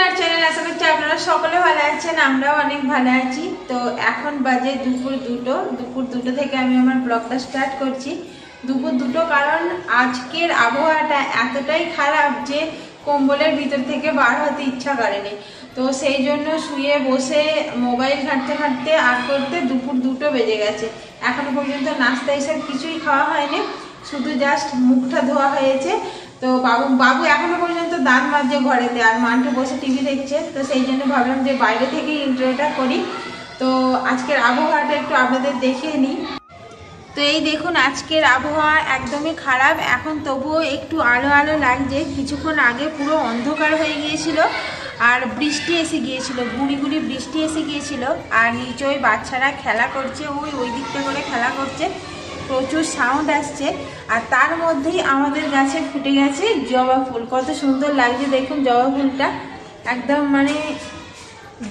আর channel আশা করছি আপনারা সকলে ভালো আছেন, আমরাও অনেক ভালো আছি। তো এখন বাজে দুপুর দুটো থেকে আমি আমার ব্লগটা স্টার্ট করছি। দুপুর দুটো কারণ আজকের আবহাওয়াটা এতটাই খারাপ যে কম্বলের ভিতর থেকে বার হতে ইচ্ছা করেনি। তো সেই জন্য শুয়ে বসে মোবাইল ঘাঁটতে ঘাঁটতে আর করতে দুপুর 2টো বেজে গেছে। এখনো পর্যন্ত নাস্তা এসব কিছুই খাওয়া হয়নি, শুধু জাস্ট মুখটা ধোয়া হয়েছে। তো বাবু এখনো পর্যন্ত দাঁত মাজছে ঘরেতে, আর মান্টু বসে টিভি দেখছে। তো সেই জন্য ভাবলাম যে বাইরে থেকে ইন্ট্রোটা করি। তো আজকের আবহাওয়াটা একটু আপনাদের দেখিয়ে নিই। তো এই দেখুন, আজকের আবহাওয়া একদমই খারাপ। এখন তবুও একটু আলো আলো লাগছে। কিছুক্ষণ আগে পুরো অন্ধকার হয়ে গিয়েছিল আর বৃষ্টি এসে গিয়েছিল, গুঁড়ি গুঁড়ি বৃষ্টি এসে গিয়েছিল। আর নিচে ওই বাচ্চারা খেলা করছে, ওই দিকটা করে খেলা করছে, প্রচুর সাউন্ড আসছে। আর তার মধ্যেই আমাদের গাছে ফুটে গেছে জবা ফুল। কত সুন্দর লাগছে দেখুন জবা ফুলটা, একদম মানে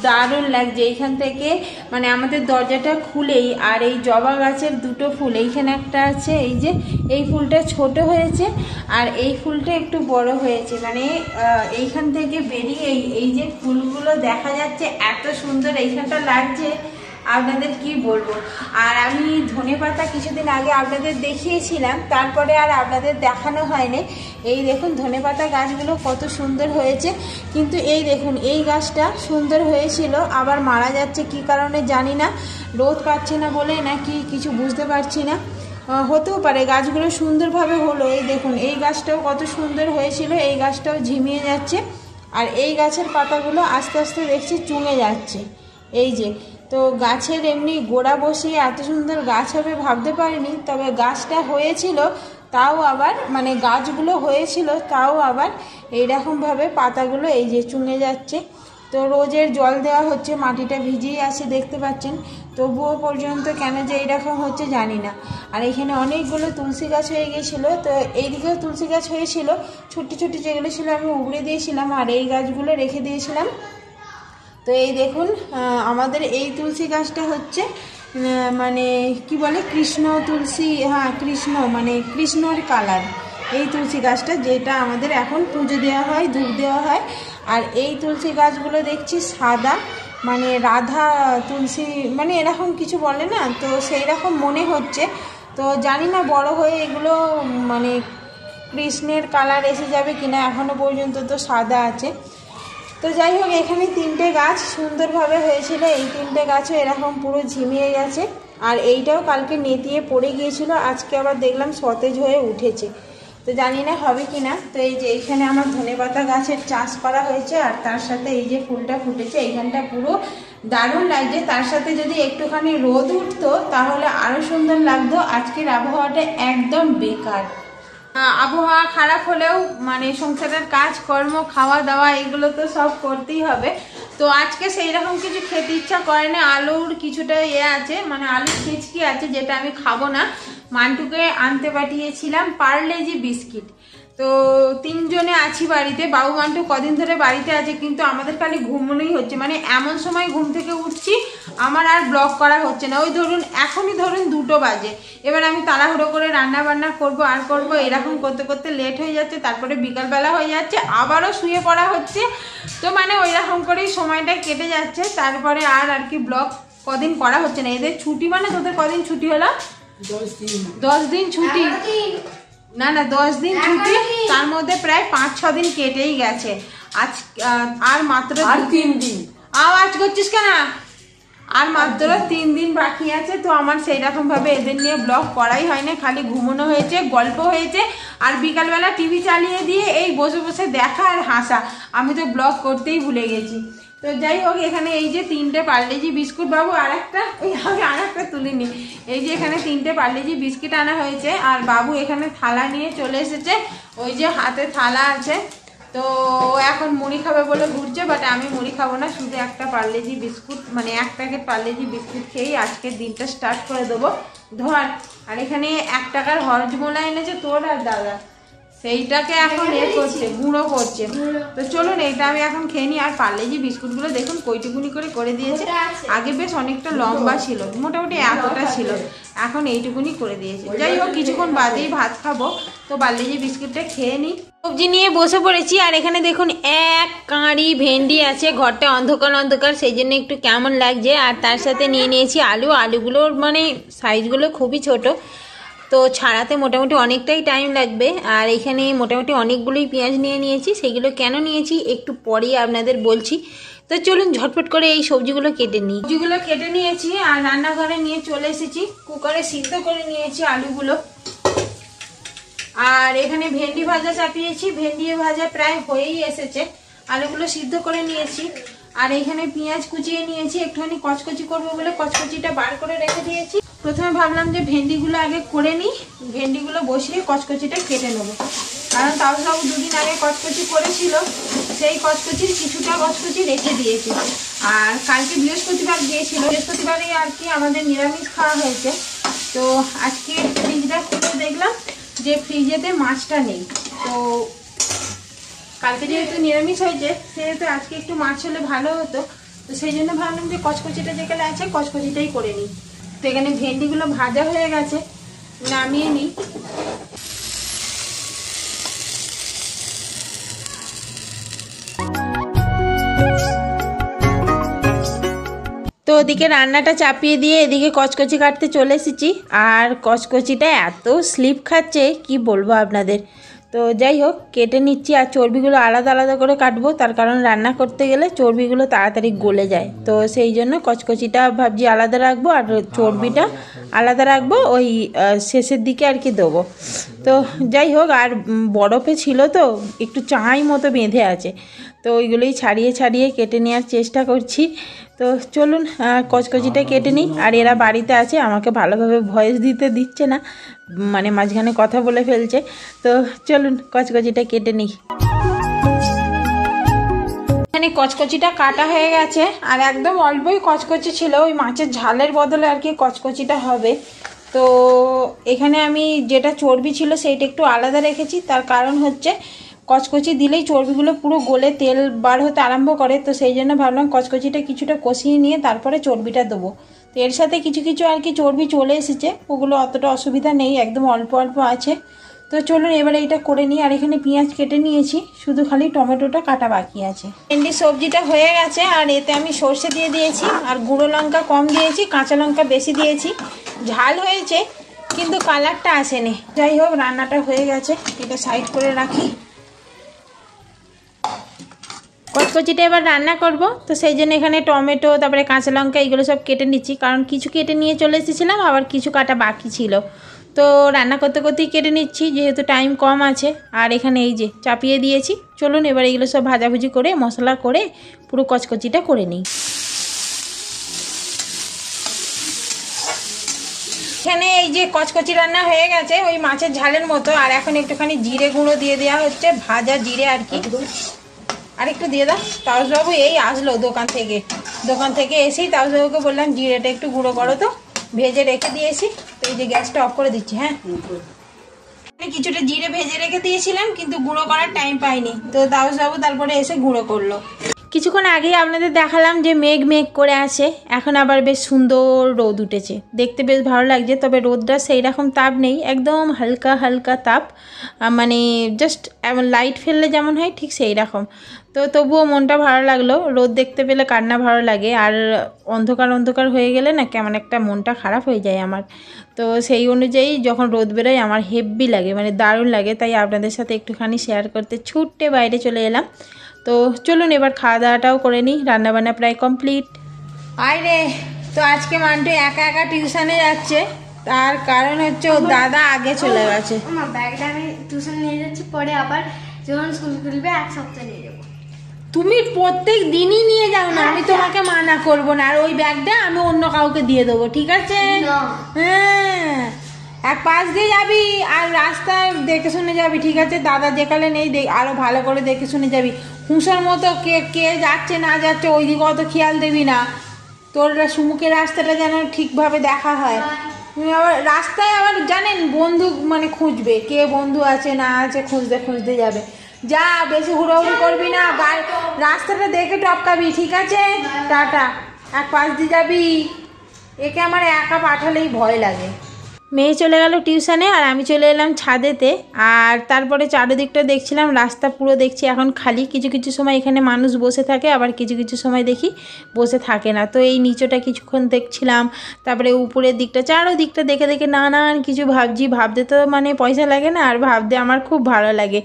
দারুণ লাগছে। এইখান থেকে মানে আমাদের দরজাটা খুলেই আর এই জবা গাছের 2টো ফুল, এইখানে একটা আছে, এই যে এই ফুলটা ছোট হয়েছে আর এই ফুলটা একটু বড় হয়েছে। মানে এইখান থেকে বেরিয়ে এই যে ফুলগুলো দেখা যাচ্ছে, এত সুন্দর এইখানটা লাগছে আপনাদের কি বলবো। আর আমি ধনেপাতা কিছুদিন আগে আপনাদের দেখিয়েছিলাম, তারপরে আর আপনাদের দেখানো হয়নি। এই দেখুন ধনেপাতা গাছগুলো কত সুন্দর হয়েছে। কিন্তু এই দেখুন এই গাছটা সুন্দর হয়েছিল, আবার মারা যাচ্ছে কি কারণে জানি না, রোদ পাচ্ছে না বলে নাকি কিছু বুঝতে পারছি না। হতেও পারে, গাছগুলো সুন্দরভাবে হলো। এই দেখুন এই গাছটাও কত সুন্দর হয়েছিল, এই গাছটাও ঝিমিয়ে যাচ্ছে। আর এই গাছের পাতাগুলো আস্তে আস্তে দেখছি চুঙে যাচ্ছে। এই যে, তো গাছের এমনি গোড়া বসিয়ে এত সুন্দর গাছ হবে ভাবতে পারিনি। তবে গাছটা হয়েছিল, তাও আবার মানে গাছগুলো হয়েছিল তাও আবার এইরকমভাবে পাতাগুলো এই যে চুঙে যাচ্ছে। তো রোজের জল দেওয়া হচ্ছে, মাটিটা ভিজিয়ে আছে দেখতে পাচ্ছেন, তবুও পর্যন্ত কেন যে এইরকম হচ্ছে জানি না। আর এখানে অনেকগুলো তুলসী গাছ হয়ে গিয়েছিলো। তো এইদিকেও তুলসী গাছ হয়েছিল, ছোট্ট ছোট্ট যেগুলো ছিল আমি উগড়ে দিয়েছিলাম আর এই গাছগুলো রেখে দিয়েছিলাম। তো এই দেখুন আমাদের এই তুলসী গাছটা হচ্ছে মানে কি বলে কৃষ্ণ তুলসী, হ্যাঁ কৃষ্ণ, মানে কৃষ্ণর কালার এই তুলসী গাছটা, যেটা আমাদের এখন পুজো দেওয়া হয়, ধূপ দেওয়া হয়। আর এই তুলসী গাছগুলো দেখছি সাদা, মানে রাধা তুলসী মানে এরকম কিছু বলে না, তো সেই রকম মনে হচ্ছে। তো জানি না বড় হয়ে এগুলো মানে কৃষ্ণের কালার এসে যাবে কিনা, এখনো পর্যন্ত তো সাদা আছে। তো যাই হোক, এখানে 3টে গাছ সুন্দরভাবে হয়েছিল, এই 3টে গাছও এরকম পুরো ঝিমিয়ে গেছে। আর এইটাও কালকে নেতিয়ে পড়ে গিয়েছিল, আজকে আবার দেখলাম সতেজ হয়ে উঠেছে। তো জানি না হবে কি না। তো এই যে এইখানে আমার ধনেপাতা গাছের চাষ করা হয়েছে, আর তার সাথে এই যে ফুলটা ফুটেছে, এইখানটা পুরো দারুণ লাগছে। তার সাথে যদি একটুখানি রোদ উঠতো তাহলে আরও সুন্দর লাগতো। আজকের আবহাওয়াটা একদম বেকার। আবহাওয়া খারাপ হলেও মানে সংসারের কাজকর্ম, খাওয়া দাওয়া এগুলো তো সব করতেই হবে। তো আজকে সেই রকম কিছু খেতে ইচ্ছা করে না। আলুর কিছুটা আছে, মানে আলুর ছিচকি আছে, যেটা আমি খাবো না। মান্টুকে আনতে পাঠিয়েছিলাম পার্লেজি বিস্কিট। তো 3 জনে আছি বাড়িতে, বাবু মান্টু কদিন ধরে বাড়িতে আছে, কিন্তু আমাদের খালি ঘুমনোই হচ্ছে। মানে এমন সময় ঘুম থেকে উঠছি আমার আর ব্লগ করা হচ্ছে না। ওই ধরুন এখনই ধরুন 2টো বাজে, এবার আমি তাড়াহুড়ো করে রান্না বান্না করব আর করব, এরকম করতে করতে লেট হয়ে যাচ্ছে। তারপরে বিকালবেলা হয়ে যাচ্ছে, আবারও শুয়ে পড়া হচ্ছে। তো মানে ওই রকম করেই সময়টা কেটে যাচ্ছে। তারপরে আর কি ব্লগ কদিন করা হচ্ছে না। এদের ছুটি, মানে তোদের কদিন ছুটি হলো? 10 দিন ছুটি, না 10 দিন ছুটি, তার মধ্যে প্রায় 5-6 দিন কেটেই গেছে। আজ আর মাত্র 3 দিন। আওয়াজ করছিস কেন? আর মাত্র 3 দিন বাকি আছে। তো আমার সেই রকম ভাবে এদের নিয়ে ব্লগ করাই হয় না, খালি ঘুমানো হয়েছে, গল্প হয়েছে, আর বিকালবেলা টিভি চালিয়ে দিয়ে এই বসে বসে দেখা আর হাসা। আমি তো ব্লগ করতেই ভুলে গেছি। তো যাই হোক, এখানে এই যে 3টে পার্লেজি বিস্কুট, বাবু আরেকটা, আমি আরেকটা তুলিনি। এই যে এখানে 3টে পার্লেজি বিস্কিট আনা হয়েছে, আর বাবু এখানে থালা নিয়ে চলে এসেছে, ওই যে হাতে থালা আছে। তো এখন মুড়ি খাবে বলে ঘুরছে, বাট আমি মুড়ি খাবো না, শুধু একটা পার্লেজি বিস্কুট, মানে 1 প্যাকেট পার্লেজি বিস্কুট খেয়েই আজকের দিনটা স্টার্ট করে দেবো। ধর, আর এখানে 1 টাকার হরজমোলা এনেছে তোর আর দাদা। এইটাকে এখন করছে, গুঁড়ো করছে। তো চলুন এইটা আমি এখন খেয়ে নিই। আর পার্লেজি বিস্কুটগুলো দেখুন কইটুকুনি করে দিয়েছে। আগে বেশ অনেকটা লম্বা ছিল, মোটামুটি এতটা ছিল, এখন এইটুকুনি করে দিয়েছে। যাই হোক কিছুক্ষণ বাদেই ভাত খাবো, তো পার্লেজি বিস্কুটটা খেয়ে নিই। সবজি নিয়ে বসে পড়েছি। আর এখানে দেখুন এক কাঁড়ি ভেন্ডি আছে, ঘরটা অন্ধকার অন্ধকার সেই জন্য একটু কেমন লাগছে। আর তার সাথে নিয়ে নিয়েছি আলু। আলুগুলোর মানে সাইজগুলো খুবই ছোট, তো ছাড়াতে মোটামুটি অনেকটাই টাইম লাগবে। আর এখানে মোটামুটি অনেকগুলোই পেঁয়াজ নিয়ে নিয়েছি, সেগুলো কেন নিয়েছি একটু পরেই আপনাদের বলছি। তো চলুন ঝটপট করে এই সবজিগুলো কেটে নিই। সবজিগুলো কেটে নিয়েছি আর রান্নাঘরে নিয়ে চলে এসেছি। কুকারে সিদ্ধ করে নিয়েছি আলুগুলো। আর এখানে ভেন্ডি ভাজা চাপিয়েছি, ভেন্ডি ভাজা প্রায় হয়েই এসেছে। আলুগুলো সিদ্ধ করে নিয়েছি। আর এখানে পেঁয়াজ কুচিয়ে নিয়েছি, একটুখানি কচকচি করবো বলে কচকচিটা বার করে রেখে দিয়েছি। প্রথমে ভাবলাম যে ভেন্ডিগুলো আগে করে নিই, ভেন্ডিগুলো বসিয়ে কচকচিটা কেটে নেবো। কারণ তাও দুদিন আগে কচকচি করেছিল, সেই কচকচির কিছুটা কচকচি রেখে দিয়েছি। আর কালকে বৃহস্পতিবার গিয়েছিল, বৃহস্পতিবারেই আর কি আমাদের নিরামিষ খাওয়া হয়েছে। তো আজকে ফ্রিজটা খুলে দেখলাম যে ফ্রিজেতে মাছটা নেই। তো কালকে যেহেতু নিরামিষ হয়েছে সেহেতু আজকে একটু মাছ হলে ভালো হতো। তো সেই জন্য ভাবলাম যে কচকচিটা যেখানে আছে কচকচিটাই করে নিই। তো এখানে ভেন্ডিগুলো ভাজা হয়ে গেছে, নামিয়ে নিই। তো ওদিকে রান্নাটা চাপিয়ে দিয়ে এদিকে কচকচি কাটতে চলে এসেছি। আর কচকচিটা এত স্লিপ খাচ্ছে কি বলবো আপনাদের। তো যাই হোক কেটে নিচ্ছি। আর চর্বিগুলো আলাদা আলাদা করে কাটবো, তার কারণ রান্না করতে গেলে চর্বিগুলো তাড়াতাড়ি গলে যায়। তো সেই জন্য কচকচিটা ভাবছি আলাদা রাখবো আর চর্বিটা আলাদা রাখবো, ওই শেষের দিকে আর কি দেবো। তো যাই হোক, আর বরফে ছিল তো একটু চাঁই মতো বেঁধে আছে, তো ওইগুলোই ছাড়িয়ে ছাড়িয়ে কেটে নেওয়ার চেষ্টা করছি। তো চলুন কচকচিটা কেটে নিই। আর এরা বাড়িতে আছে, আমাকে ভালোভাবে ভয়েস দিতে দিচ্ছে না, মানে মাঝখানে কথা বলে ফেলছে। তো চলুন কচকচিটা কেটে নিই। এখানে কচকচিটা কাটা হয়ে গেছে। আর একদম অল্পই কচকচি ছিল, ওই মাছের ঝালের বদলে আর কি কচকচিটা হবে। তো এখানে আমি যেটা চর্বি ছিল সেইটা একটু আলাদা রেখেছি, তার কারণ হচ্ছে কচকচি দিলেই চর্বিগুলো পুরো গলে তেল বার হতে আরম্ভ করে। তো সেই জন্য ভাবলাম কচকচিটা কিছুটা কষিয়ে নিয়ে তারপরে চর্বিটা দেবো। তো এর সাথে কিছু কিছু আর কি চর্বি চলে এসেছে, ওগুলো অতটা অসুবিধা নেই, একদম অল্প অল্প আছে। তো চলুন এবারে এটা করে নিই। আর এখানে পেঁয়াজ কেটে নিয়েছি, শুধু খালি টমেটোটা কাটা বাকি আছে। ভেন্ডি সবজিটা হয়ে গেছে। আর এতে আমি সর্ষে দিয়ে দিয়েছি, আর গুঁড়ো লঙ্কা কম দিয়েছি, কাঁচা লঙ্কা বেশি দিয়েছি। ঝাল হয়েছে কিন্তু কালারটা আসেনি। যাই হোক রান্নাটা হয়ে গেছে, এটা সাইড করে রাখি। কচকচিটা এবার রান্না করব, তো সেই জন্য এখানে টমেটো তারপরে কাঁচা লঙ্কা এগুলো সব কেটে নিচ্ছি, কারণ কিছু কেটে নিয়ে চলে এসেছিলাম, আবার কিছু কাটা বাকি ছিল। তো রান্না করতে করতেই কেটে নিচ্ছি যেহেতু টাইম কম আছে। আর এখানে এই যে চাপিয়ে দিয়েছি। চলুন এবার এগুলো সব ভাজাভুজি করে মশলা করে পুরো কচকচিটা করে নিই। এখানে এই যে কচকচি রান্না হয়ে গেছে ওই মাছের ঝালের মতো। আর এখন একটুখানি জিরে গুঁড়ো দিয়ে দেওয়া হচ্ছে, ভাজা জিরে আর কি। আর একটু দিয়ে দাও। তাউসবাবু এই আসলো দোকান থেকে এসেই তাউসবাবুকে বললাম জিরেটা একটু গুঁড়ো করো, তো ভেজে রেখে দিয়েছি। তো এই যে গ্যাসটা অফ করে দিচ্ছি। হ্যাঁ, কিছুটা জিরে ভেজে রেখে দিয়েছিলাম কিন্তু গুঁড়ো করার টাইম পাইনি, তো তাউসবাবু তারপরে এসে গুঁড়ো করলো। কিছুক্ষণ আগেই আপনাদের দেখালাম যে মেঘ মেঘ করে আছে, এখন আবার বেশ সুন্দর রোদ উঠেছে, দেখতে বেশ ভালো লাগছে। তবে রোদটা সেই রকম তাপ নেই, একদম হালকা হালকা তাপ, মানে জাস্ট এমন লাইট ফেললে যেমন হয় ঠিক সেই রকম। তো তবুও মনটা ভালো লাগলো, রোদ দেখতে পেলে কার না ভালো লাগে। আর অন্ধকার অন্ধকার হয়ে গেলে না কেমন একটা মনটা খারাপ হয়ে যায় আমার। তো সেই অনুযায়ী যখন রোদ বেরোয় আমার হেভি লাগে, মানে দারুণ লাগে। তাই আপনাদের সাথে একটুখানি শেয়ার করতে ছুট্টে বাইরে চলে এলাম। তো চলুন এবার খাওয়া দাওয়াটাও করে নিই, রান্নাবান্না প্রায় কমপ্লিট। আয় রে, তো আজকে মান্টু একা একা টিউশনে যাচ্ছে, তার কারণ হচ্ছে ও দাদা আগে চলে গেছে। আমার ব্যাগটা আমি টিউশন নিয়ে যাচ্ছি, পরে আবার যখন স্কুল খুলবে এক সপ্তাহ নিয়ে যাবো। তুমি প্রত্যেক দিনই নিয়ে যাও না, আমি তোমাকে মানা করবো না। আর ওই ব্যাগটা আমি অন্য কাউকে দিয়ে দেবো, ঠিক আছে? হ্যাঁ, এক পাশ দিয়ে যাবি আর রাস্তা দেখে শুনে যাবি, ঠিক আছে? দাদা যেখানে নেই আরো ভালো করে দেখে শুনে যাবি। হুঁশোর মতো কে যাচ্ছে না যাচ্ছে ওই দিকে অত খেয়াল দেবি না, তোর সুমুখের রাস্তাটা যেন ঠিকভাবে দেখা হয়। আবার রাস্তায় আবার জানেন বন্ধু মানে খুঁজবে, কে বন্ধু আছে না আছে খুঁজতে খুঁজতে যাবে। যা বেশি হুড়োহুড়ি করবি না, রাস্তাটা দেখে টপকাবি, ঠিক আছে? টাটা। এক পাশ দিয়ে যাবি। একে আমার একা পাঠালেই ভয় লাগে। মেয়ে চলে গেল টিউশনে আর আমি চলে এলাম ছাদেতে। আর তারপরে চারিদিকটা দেখছিলাম, রাস্তা পুরো দেখছি এখন খালি। কিছু কিছু সময় এখানে মানুষ বসে থাকে, আবার কিছু কিছু সময় দেখি বসে থাকে না। তো এই নিচটা কিছুক্ষণ দেখছিলাম, তারপরে উপরের দিকটা, চারোদিকটা দেখে দেখে নানান কিছু ভাবছি। ভাবতে তো মানে পয়সা লাগে না, আর ভাবতে আমার খুব ভালো লাগে।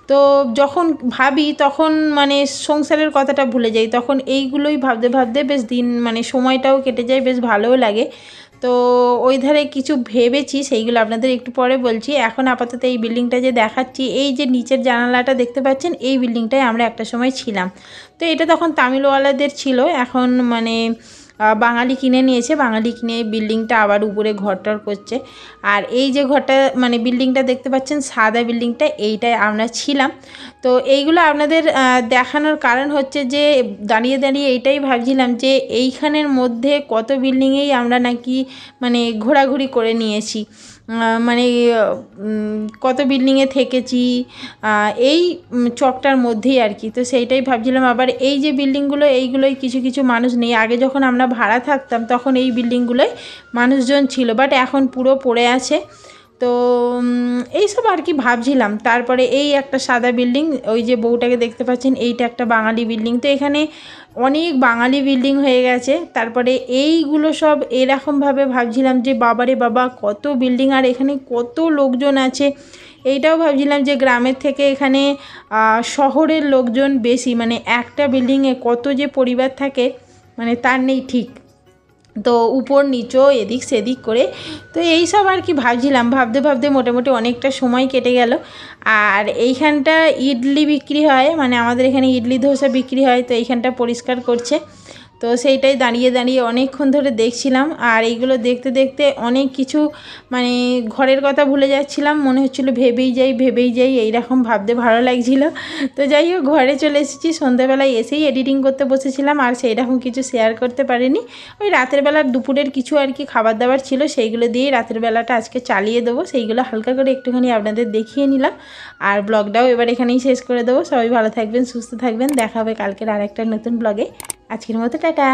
তো যখন ভাবি তখন মানে সংসারের কথাটা ভুলে যাই, তখন এইগুলোই ভাবতে ভাবতে বেশ দিন মানে সময়টাও কেটে যায়, বেশ ভালোও লাগে। তো ওই ধারে কিছু ভেবেছি, সেইগুলো আপনাদের একটু পরে বলছি। এখন আপাতত এই বিল্ডিংটা যে দেখাচ্ছি, এই যে নিচের জানালাটা দেখতে পাচ্ছেন, এই বিল্ডিংটায় আমরা একটা সময় ছিলাম। তো এটা তখন তামিলওয়ালাদের ছিল, এখন মানে বাঙালি কিনে নিয়েছে। বাঙালি কিনে বিল্ডিংটা আবার উপরে ঘরটর করছে। আর এই যে ঘরটা মানে বিল্ডিংটা দেখতে পাচ্ছেন, সাদা বিল্ডিংটা, এইটায় আমরা ছিলাম। তো এইগুলো আপনাদের দেখানোর কারণ হচ্ছে যে দাঁড়িয়ে দাঁড়িয়ে এইটাই ভাবছিলাম যে এইখানের মধ্যে কত বিল্ডিংয়েই আমরা নাকি মানে ঘোরাঘুরি করে নিয়েছি, মানে কত বিল্ডিংয়ে থেকেছি এই চকটার মধ্যেই আর কি। তো সেইটাই ভাবছিলাম। আবার এই যে বিল্ডিংগুলো, এইগুলোই কিছু কিছু মানুষ নেই। আগে যখন আমরা ভাড়া থাকতাম তখন এই বিল্ডিংগুলোই মানুষজন ছিল, বাট এখন পুরো পড়ে আছে। তো এইসব আর কি ভাবছিলাম। তারপরে এই একটা সাদা বিল্ডিং, ওই যে বউটাকে দেখতে পাচ্ছেন, এইটা একটা বাঙালি বিল্ডিং। তো এখানে অনেক বাঙালি বিল্ডিং হয়ে গেছে। তারপরে এইগুলো সব এরকমভাবে ভাবছিলাম যে বাবারে বাবা কত বিল্ডিং, আর এখানে কত লোকজন আছে। এইটাও ভাবছিলাম যে গ্রামের থেকে এখানে শহরের লোকজন বেশি, মানে একটা বিল্ডিংয়ে কত যে পরিবার থাকে মানে তার নেই ঠিক। তো উপর নিচও এদিক সেদিক করে, তো এই সব আর কি ভাবছিলাম। ভাবতে ভাবতে মোটামুটি অনেকটা সময় কেটে গেল। আর এইখানটা ইডলি বিক্রি হয়, মানে আমাদের এখানে ইডলি ধোসা বিক্রি হয়। তো এইখানটা পরিষ্কার করছে, তো সেইটাই দাঁড়িয়ে দাঁড়িয়ে অনেকক্ষণ ধরে দেখছিলাম। আর এইগুলো দেখতে দেখতে অনেক কিছু মানে ঘরের কথা ভুলে যাচ্ছিলাম, মনে হচ্ছিলো ভেবেই যাই এইরকম ভাবতে ভালো লাগছিলো। তো যাই হোক, ঘরে চলে এসেছি। সন্ধ্যাবেলায় এসেই এডিটিং করতে বসেছিলাম, আর সেই রকম কিছু শেয়ার করতে পারিনি। ওই রাতের বেলার দুপুরের কিছু আর কি খাবার দাবার ছিল, সেইগুলো দিয়েই রাতের বেলাটা আজকে চালিয়ে দেবো। সেইগুলো হালকা করে একটুখানি আপনাদের দেখিয়ে নিলাম। আর ব্লগটাও এবার এখানেই শেষ করে দেবো। সবাই ভালো থাকবেন, সুস্থ থাকবেন। দেখা হবে কালকের আরেকটা নতুন ব্লগে। আজকের মতো টাটা।